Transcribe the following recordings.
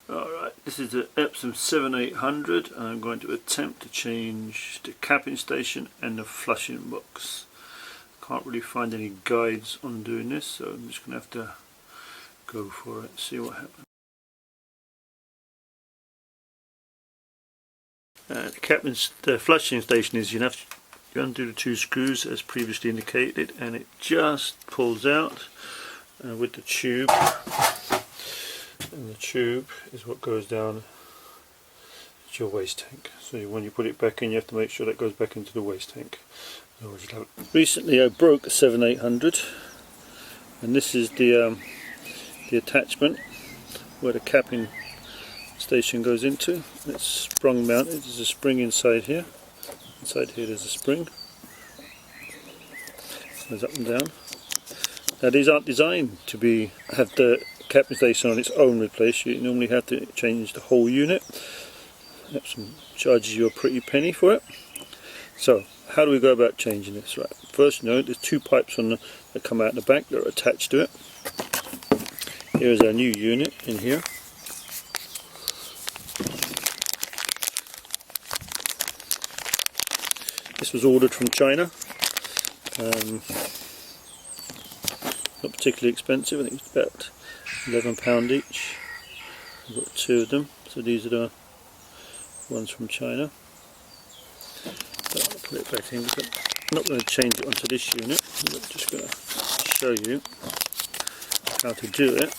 Alright, this is the Epson 7800 and I'm going to attempt to change the capping station and the flushing box. Can't really find any guides on doing this, so I'm just going to have to go for it, see what happens. The flushing station is you undo the two screws as previously indicated, and it just pulls out with the tube. And the tube is what goes down to your waste tank. So when you put it back in, you have to make sure that goes back into the waste tank. Recently I broke a 7800, and this is the attachment where the capping station goes into. It's sprung mounted. There's a spring inside here. Inside here there's a spring. It goes up and down. Now these aren't designed to have the capping station on its own replaced. You normally have to change the whole unit. Epson charges you a pretty penny for it. So how do we go about changing this? Right, first note, there's two pipes that come out the back that are attached to it. Here's our new unit in here. This was ordered from China. Not particularly expensive. I think it's about £11 each. I've got two of them, so these are the ones from China. So I'll put it back in because I'm not going to change it onto this unit. I'm just going to show you how to do it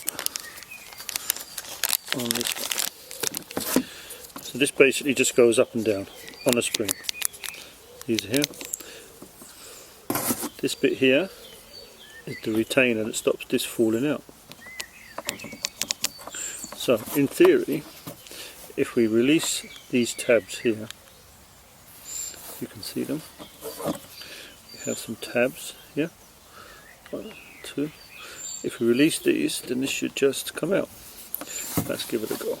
on this one. So this basically just goes up and down on a spring. These are here. This bit here is the retainer that stops this falling out. So in theory, if we release these tabs here, you can see them. We have some tabs here. 1, 2. If we release these, then this should just come out. Let's give it a go.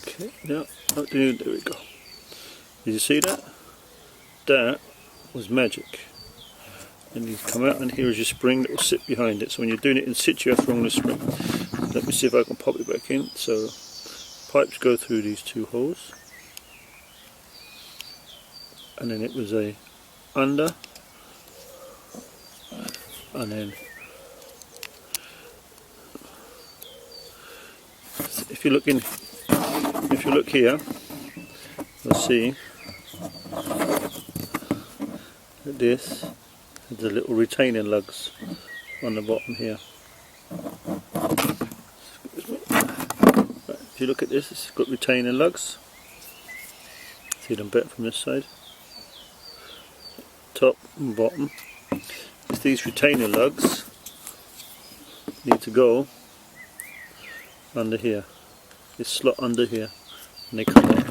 Okay, now, there we go. Did you see that? That was magic. And you come out, and here is your spring that will sit behind it. So when you're doing it in situ, you have to run the spring. Let me see if I can pop it back in. So pipes go through these two holes, and then it was a under, and then if you look here, you'll see that this has the little retaining lugs on the bottom here. Right, if you look at this, it's got retaining lugs. See them better from this side. Top and bottom. It's these retaining lugs need to go under here. This slot under here, and they come up.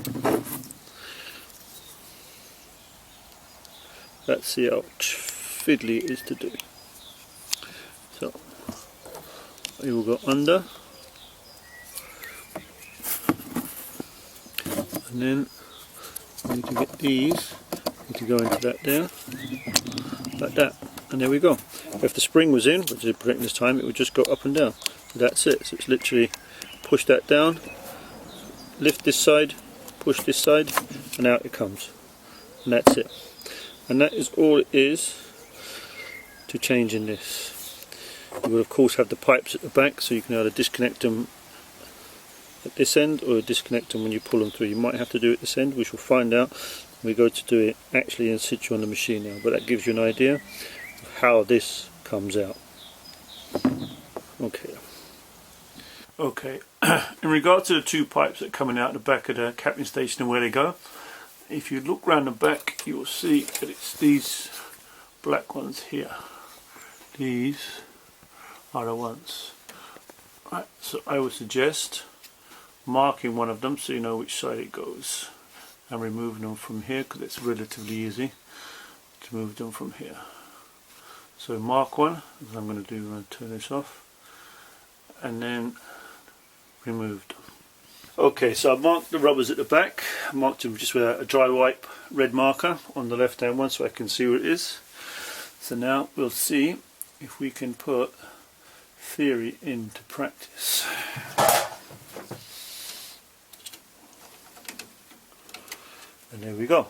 Let's see how fiddly it is to do. So you will go under, and then we need to get these. Need to go into that there, like that, and there we go. If the spring was in, which is correct this time, it would just go up and down. So that's it. So it's literally push that down, lift this side, push this side, and out it comes. And that's it. And that is all it is to changing this. You will of course have the pipes at the back, so you can either disconnect them at this end or disconnect them when you pull them through. You might have to do it at this end, which we'll find out when we go to do it actually in situ on the machine now. But that gives you an idea of how this comes out. Okay, in regard to the two pipes that are coming out the back of the capping station and where they go, if you look round the back, you will see that it's these black ones here. These are the ones. Right, so I would suggest marking one of them so you know which side it goes, and removing them from here because it's relatively easy to move them from here. So mark one, as I'm going to do, I'm going to turn this off, and then remove them. Okay, so I marked the rubbers at the back. I marked them just with a dry wipe red marker on the left hand one so I can see what it is. So now we'll see if we can put theory into practice. And there we go.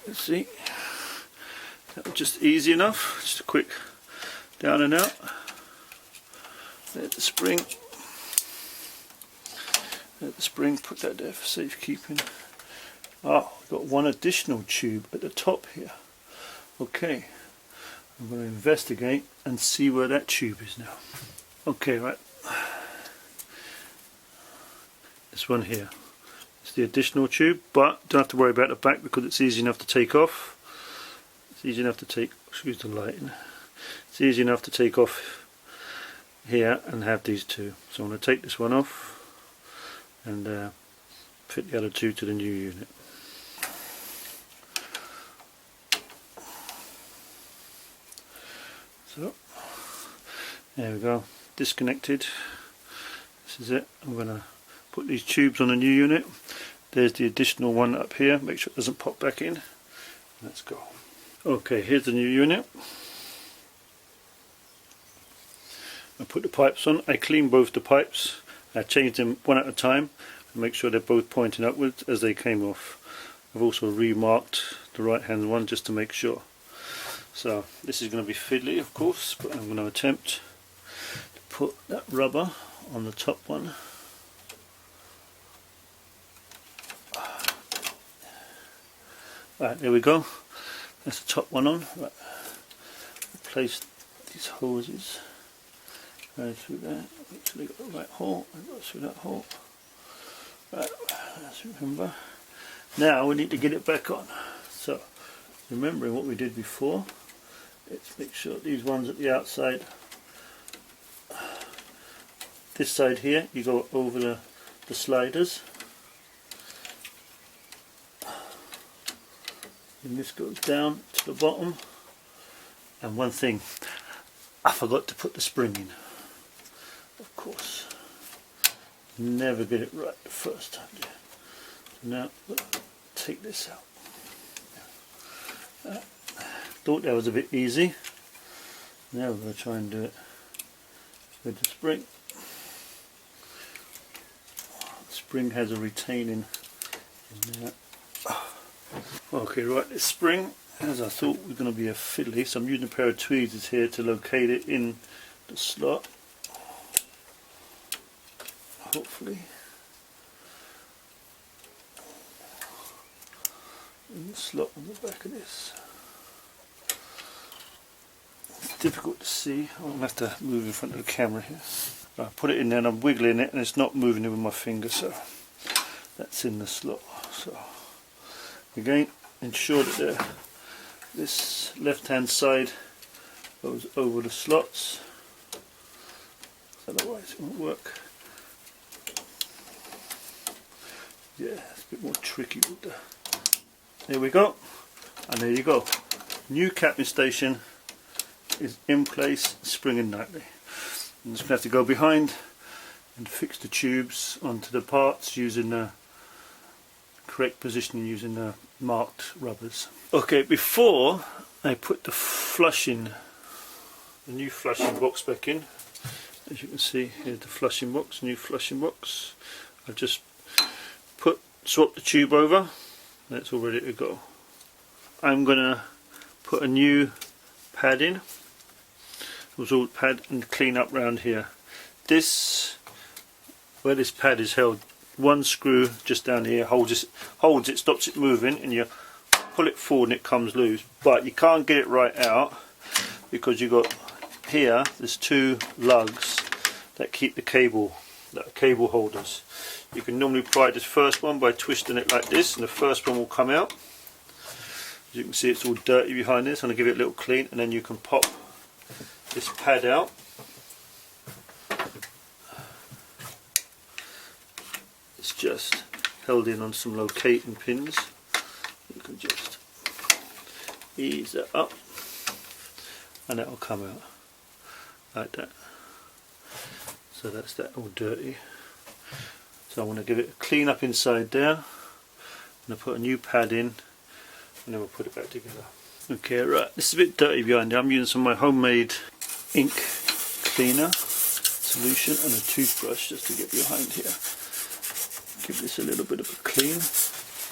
Let's see. That was just easy enough. Just a quick down and out. There's the spring. There's the spring. Put that there for safekeeping. Oh, we've got one additional tube at the top here. Okay. I'm going to investigate and see where that tube is now. Okay, right. This one here. It's the additional tube, but don't have to worry about the back because it's easy enough to take off. It's easy enough to take, excuse the lighting. It's easy enough to take off here and have these two. So I'm going to take this one off and fit the other two to the new unit. So there we go, disconnected. This is it. I'm going to put these tubes on the new unit. There's the additional one up here, make sure it doesn't pop back in. Let's go. Okay, here's the new unit. I put the pipes on. I clean both the pipes. I change them one at a time and make sure they're both pointing upwards as they came off. I've also remarked the right hand one just to make sure. So this is going to be fiddly, of course, but I'm going to attempt to put that rubber on the top one. Right, there we go. That's the top one on. Right. Place these hoses going through there. Make sure they got the right hole. I got through that hole. Right, let's remember. Now we need to get it back on. So, remembering what we did before, let's make sure these ones at the outside. This side here, you go over the sliders. And this goes down to the bottom. And one thing, I forgot to put the spring in. Of course. Never get it right the first time. So now, take this out. Thought that was a bit easy. Now we're going to try and do it with the spring. The spring has a retaining in there. Okay, right, this spring, as I thought, was going to be a fiddly, so I'm using a pair of tweezers here to locate it in the slot. Hopefully. In the slot on the back of this. It's difficult to see. I'll have to move in front of the camera here. I put it in there and I'm wiggling it and it's not moving it with my finger, so that's in the slot. So again, ensure that this left hand side goes over the slots, otherwise it won't work. Yeah, it's a bit more tricky with the... There we go, and there you go. New capping station is in place, springing nightly. I'm just going to have to go behind and fix the tubes onto the parts using the correct positioning, using the marked rubbers. Okay, before I put the new flushing box back in, as you can see, here's the flushing box, new flushing box. I've just swap the tube over, and it's all ready to go. I'm going to put a new pad in, all pad, and clean up round here. This, where this pad is held, one screw just down here holds it, stops it moving, and you pull it forward and it comes loose, but you can't get it right out because you got here, there's two lugs that keep the cable, that are cable holders. You can normally pry this first one by twisting it like this, and the first one will come out. As you can see, it's all dirty behind this. I'm going to give it a little clean, and then you can pop this pad out. It's just held in on some locating pins. You can just ease that up, and that will come out like that. So that's that all dirty. So I want to give it a clean up inside there. I'm going to put a new pad in and then we'll put it back together. Okay, right, this is a bit dirty behind here. I'm using some of my homemade ink cleaner solution and a toothbrush just to get behind here. Give this a little bit of a clean.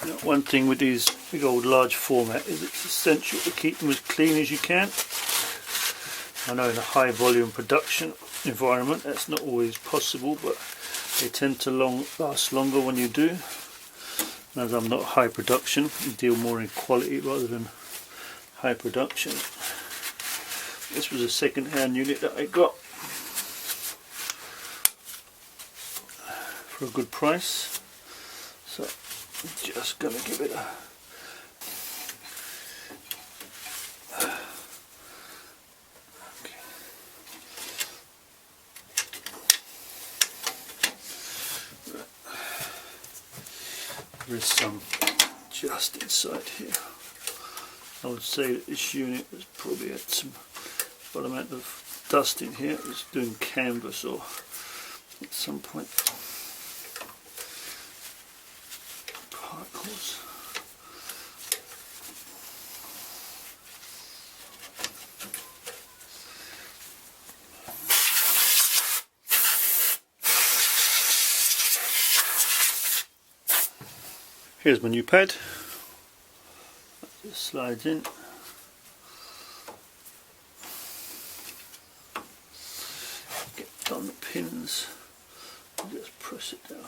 You know, one thing with these big old large format is it's essential to keep them as clean as you can. I know in a high volume production environment that's not always possible, but they tend to last longer when you do. As I'm not high production, you deal more in quality rather than high production. This was a second-hand unit that I got for a good price, so I'm just going to give it a there is some just inside here. I would say that this unit was probably had some what amount of dust in here. It was doing canvas or at some point particles. Here's my new pad. It just slides in. Get on the pins and just press it down.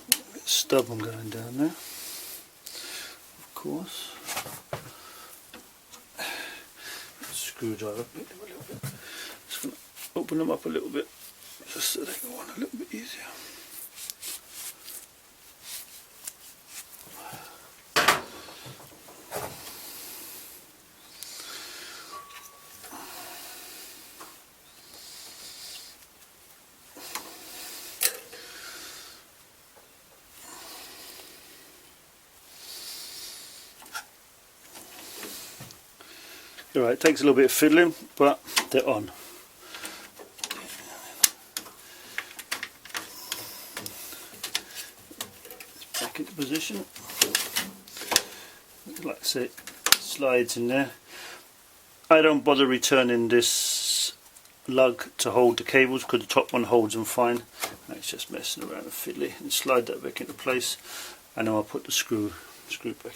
A bit of stubborn going down there, of course. Screwdriver, make them a little bit. Just going to open them up a little bit just so they go on a little bit easier. Alright, it takes a little bit of fiddling, but they're on. It's back into position. Like I say, it slides in there. I don't bother returning this lug to hold the cables because the top one holds them fine. It's just messing around and fiddly. And slide that back into place, and then I'll put the screw back.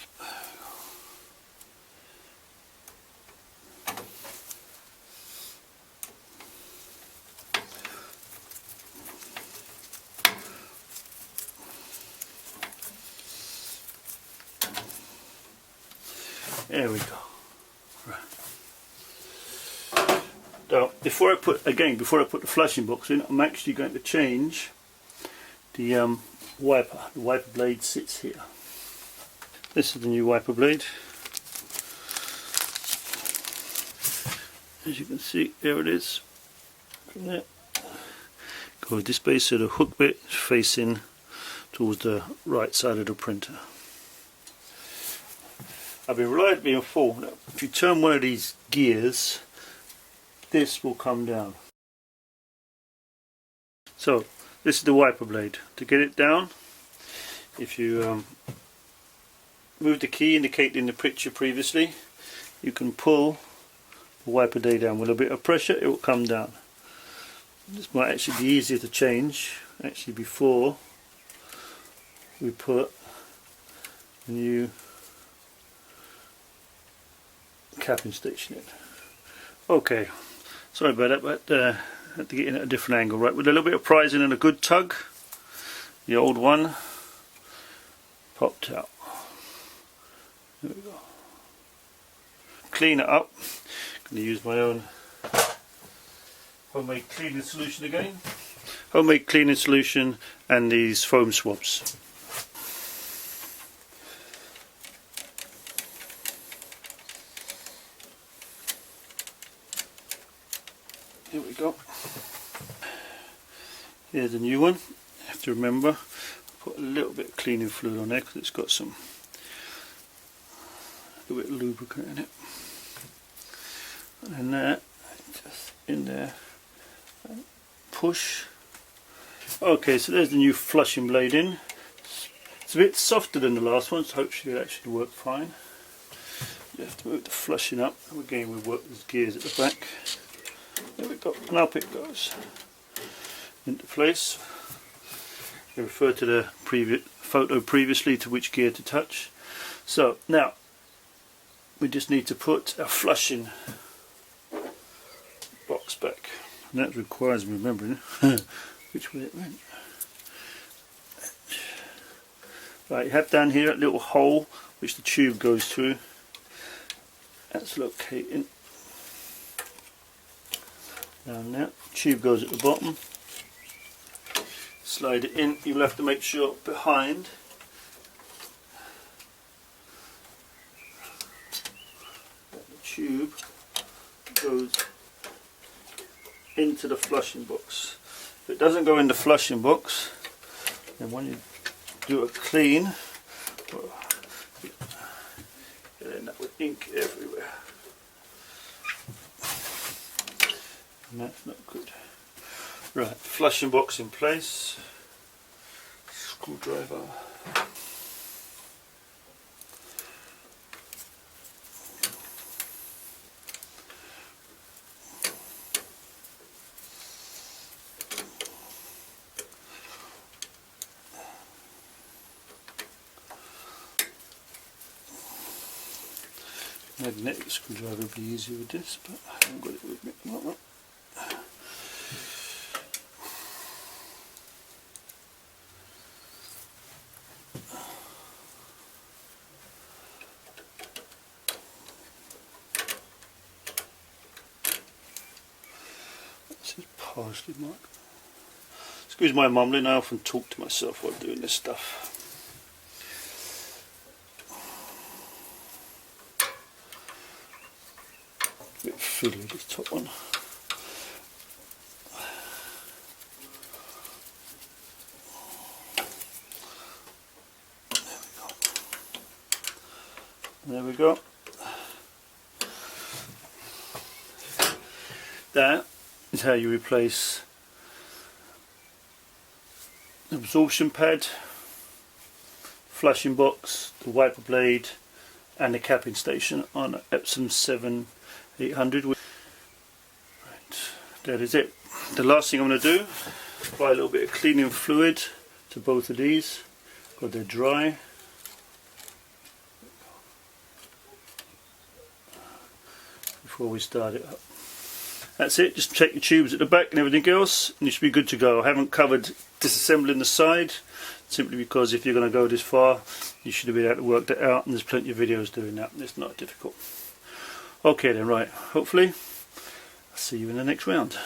There we go. Right. Now, before I put the flushing box in, I'm actually going to change the wiper. The wiper blade sits here. This is the new wiper blade. As you can see, there it is. From there, go this base, so the hook bit is facing towards the right side of the printer. I've been reliably informed that if you turn one of these gears, this will come down. So this is the wiper blade. To get it down, if you move the key indicated in the picture previously, you can pull the wiper blade down. With a bit of pressure, it will come down. This might actually be easier to change actually before we put the new capping station in. Okay, sorry about that, but I had to get in at a different angle. Right, with a little bit of prizing and a good tug, the old one popped out. There we go. Clean it up. I'm going to use my own homemade cleaning solution again. Homemade cleaning solution and these foam swabs. Here we go. Here's the new one. You have to remember, put a little bit of cleaning fluid on there because it's got some a little bit of lubricant in it. And then that, just in there, and push, Okay, so there's the new flushing blade in. It's a bit softer than the last one, so hopefully it'll actually work fine. You have to move the flushing up. Again, we work with gears at the back. There we go, and up it goes into place. I refer to the previous photo previously to which gear to touch. So now we just need to put a flushing box back, and that requires remembering which way it went. Right, you have down here a little hole which the tube goes through. That's locating down there. Tube goes at the bottom. Slide it in. You'll have to make sure behind that the tube goes into the flushing box. If it doesn't go in the flushing box, then when you do a clean, you'll end up with ink everywhere, and that's not good. Right, flushing box in place, screwdriver. Magnetic screwdriver would be easier with this, but I haven't got it with me. No. This is partially marked. Excuse my mumbling, I often talk to myself while doing this stuff. A bit fiddly, this top one. There we go. That is how you replace the absorption pad, flushing box, the wiper blade and the capping station on an Epson 7800. Right, that is it. The last thing I'm going to do, apply a little bit of cleaning fluid to both of these, because they're dry. Before we start it up. That's it, just check your tubes at the back and everything else, and you should be good to go. I haven't covered disassembling the side, simply because if you're going to go this far, you should have been able to work that out, and there's plenty of videos doing that. It's not difficult. Okay then, right, hopefully I'll see you in the next round.